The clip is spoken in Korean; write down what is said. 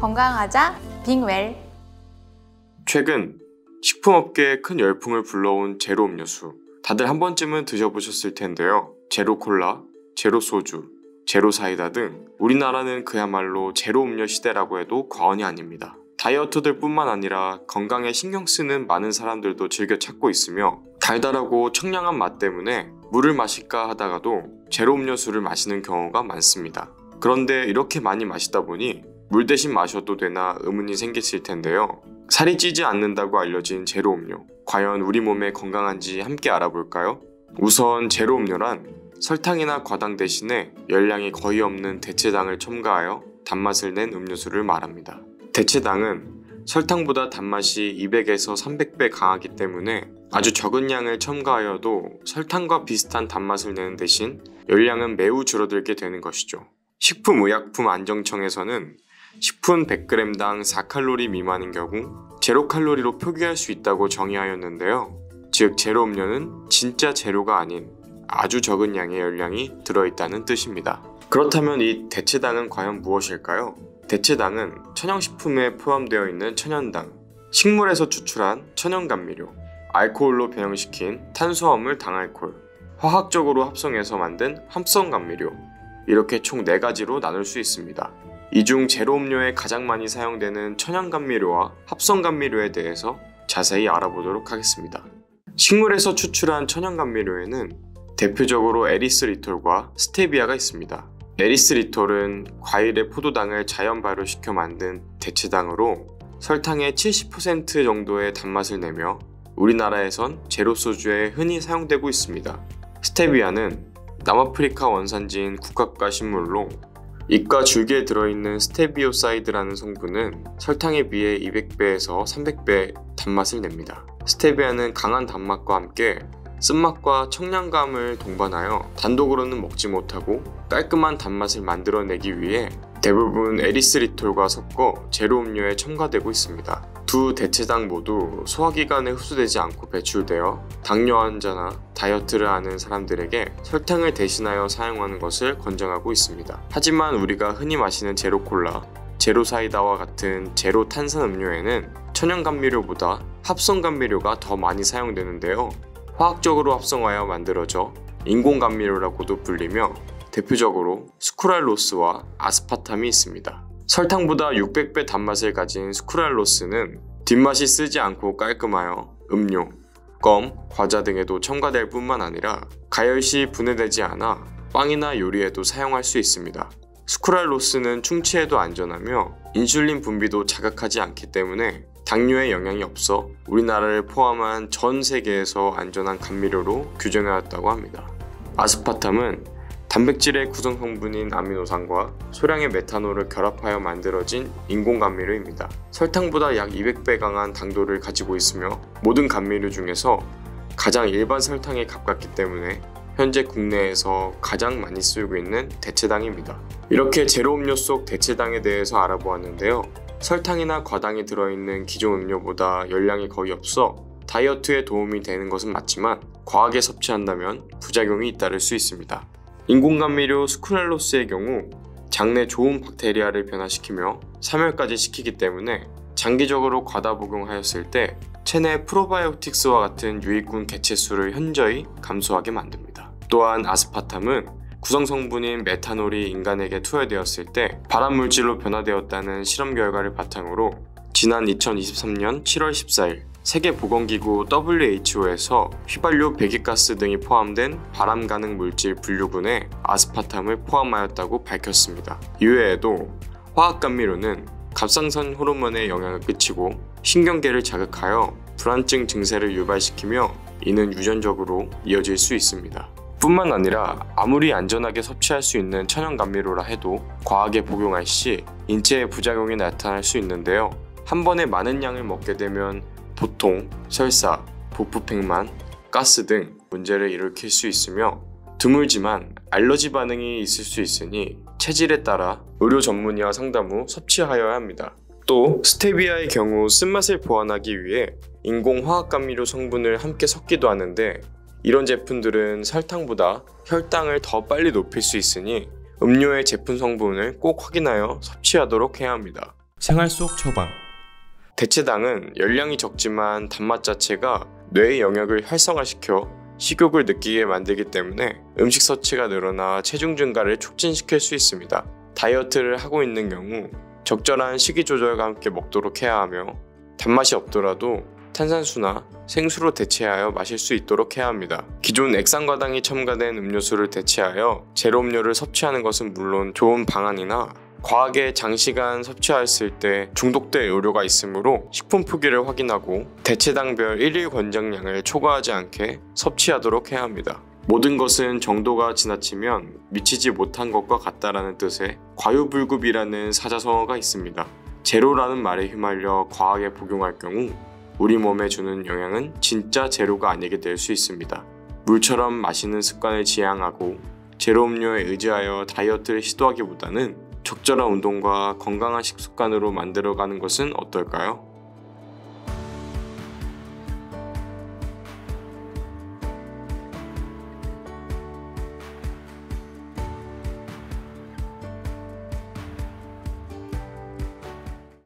건강하자 빙웰. 최근 식품업계에 큰 열풍을 불러온 제로 음료수. 다들 한 번쯤은 드셔보셨을 텐데요. 제로 콜라, 제로 소주, 제로 사이다 등 우리나라는 그야말로 제로 음료 시대라고 해도 과언이 아닙니다. 다이어터들 뿐만 아니라 건강에 신경 쓰는 많은 사람들도 즐겨 찾고 있으며 달달하고 청량한 맛 때문에 물을 마실까 하다가도 제로 음료수를 마시는 경우가 많습니다. 그런데 이렇게 많이 마시다 보니 물 대신 마셔도 되나 의문이 생기실 텐데요. 살이 찌지 않는다고 알려진 제로 음료. 과연 우리 몸에 건강한지 함께 알아볼까요? 우선 제로 음료란 설탕이나 과당 대신에 열량이 거의 없는 대체당을 첨가하여 단맛을 낸 음료수를 말합니다. 대체당은 설탕보다 단맛이 200에서 300배 강하기 때문에 아주 적은 양을 첨가하여도 설탕과 비슷한 단맛을 내는 대신 열량은 매우 줄어들게 되는 것이죠. 식품의약품안정청에서는 식품 100g당 4칼로리 미만인 경우 제로 칼로리로 표기할 수 있다고 정의하였는데요. 즉 제로 음료는 진짜 제로가 아닌 아주 적은 양의 열량이 들어있다는 뜻입니다. 그렇다면 이 대체당은 과연 무엇일까요? 대체당은 천연식품에 포함되어 있는 천연당, 식물에서 추출한 천연감미료, 알코올로 변형시킨 탄수화물 당알코올, 화학적으로 합성해서 만든 합성감미료, 이렇게 총 4가지로 나눌 수 있습니다. 이 중 제로 음료에 가장 많이 사용되는 천연감미료와 합성감미료에 대해서 자세히 알아보도록 하겠습니다. 식물에서 추출한 천연감미료에는 대표적으로 에리스리톨과 스테비아가 있습니다. 에리스리톨은 과일의 포도당을 자연 발효시켜 만든 대체당으로 설탕의 70% 정도의 단맛을 내며 우리나라에선 제로 소주에 흔히 사용되고 있습니다. 스테비아는 남아프리카 원산지인 국화과 식물로 잎과 줄기에 들어있는 스테비오사이드라는 성분은 설탕에 비해 200배에서 300배 단맛을 냅니다. 스테비아는 강한 단맛과 함께 쓴맛과 청량감을 동반하여 단독으로는 먹지 못하고 깔끔한 단맛을 만들어내기 위해 대부분 에리스리톨과 섞어 제로 음료에 첨가되고 있습니다. 두 대체당 모두 소화기관에 흡수되지 않고 배출되어 당뇨 환자나 다이어트를 하는 사람들에게 설탕을 대신하여 사용하는 것을 권장하고 있습니다. 하지만 우리가 흔히 마시는 제로 콜라, 제로 사이다와 같은 제로 탄산 음료에는 천연감미료보다 합성감미료가 더 많이 사용되는데요. 화학적으로 합성하여 만들어져 인공감미료라고도 불리며 대표적으로 스쿠랄로스와 아스파탐이 있습니다. 설탕보다 600배 단맛을 가진 스쿠랄로스는 뒷맛이 쓰지 않고 깔끔하여 음료, 껌, 과자 등에도 첨가될 뿐만 아니라 가열시 분해되지 않아 빵이나 요리에도 사용할 수 있습니다. 스쿠랄로스는 충치에도 안전하며 인슐린 분비도 자극하지 않기 때문에 당뇨에 영향이 없어 우리나라를 포함한 전 세계에서 안전한 감미료로 규정하였다고 합니다. 아스파탐은 단백질의 구성 성분인 아미노산과 소량의 메탄올을 결합하여 만들어진 인공감미료입니다. 설탕보다 약 200배 강한 당도를 가지고 있으며 모든 감미료 중에서 가장 일반 설탕에 가깝기 때문에 현재 국내에서 가장 많이 쓰이고 있는 대체당입니다. 이렇게 제로 음료 속 대체당에 대해서 알아보았는데요. 설탕이나 과당이 들어있는 기존 음료보다 열량이 거의 없어 다이어트에 도움이 되는 것은 맞지만 과하게 섭취한다면 부작용이 잇따를 수 있습니다. 인공감미료 스쿠랄로스의 경우 장내 좋은 박테리아를 변화시키며 사멸까지 시키기 때문에 장기적으로 과다 복용하였을 때 체내 프로바이오틱스와 같은 유익균 개체수를 현저히 감소하게 만듭니다. 또한 아스파탐은 구성성분인 메탄올이 인간에게 투여되었을 때 발암물질로 변화되었다는 실험 결과를 바탕으로 지난 2023년 7월 14일 세계보건기구 WHO에서 휘발유, 배기가스 등이 포함된 발암 가능 물질 분류군에 아스파탐을 포함하였다고 밝혔습니다. 이외에도 화학감미료는 갑상선 호르몬에 영향을 끼치고 신경계를 자극하여 불안증 증세를 유발시키며 이는 유전적으로 이어질 수 있습니다. 뿐만 아니라 아무리 안전하게 섭취할 수 있는 천연감미료라 해도 과하게 복용할 시 인체에 부작용이 나타날 수 있는데요. 한 번에 많은 양을 먹게 되면 보통, 설사, 복부팽만, 가스 등 문제를 일으킬 수 있으며 드물지만 알러지 반응이 있을 수 있으니 체질에 따라 의료 전문의와 상담 후 섭취하여야 합니다. 또 스테비아의 경우 쓴맛을 보완하기 위해 인공화학감미료 성분을 함께 섞기도 하는데 이런 제품들은 설탕보다 혈당을 더 빨리 높일 수 있으니 음료의 제품 성분을 꼭 확인하여 섭취하도록 해야 합니다. 생활 속 처방. 대체당은 열량이 적지만 단맛 자체가 뇌의 영역을 활성화시켜 식욕을 느끼게 만들기 때문에 음식 섭취가 늘어나 체중 증가를 촉진시킬 수 있습니다. 다이어트를 하고 있는 경우 적절한 식이 조절과 함께 먹도록 해야 하며 단맛이 없더라도 탄산수나 생수로 대체하여 마실 수 있도록 해야 합니다. 기존 액상과당이 첨가된 음료수를 대체하여 제로 음료를 섭취하는 것은 물론 좋은 방안이나 과하게 장시간 섭취하였을 때 중독될 우려가 있으므로 식품 표기를 확인하고 대체당별 1일 권장량을 초과하지 않게 섭취하도록 해야 합니다. 모든 것은 정도가 지나치면 미치지 못한 것과 같다라는 뜻의 과유불급이라는 사자성어가 있습니다. 제로라는 말에 휘말려 과하게 복용할 경우 우리 몸에 주는 영향은 진짜 제로가 아니게 될 수 있습니다. 물처럼 마시는 습관을 지향하고 제로 음료에 의지하여 다이어트를 시도하기보다는 적절한 운동과 건강한 식습관으로 만들어가는 것은 어떨까요?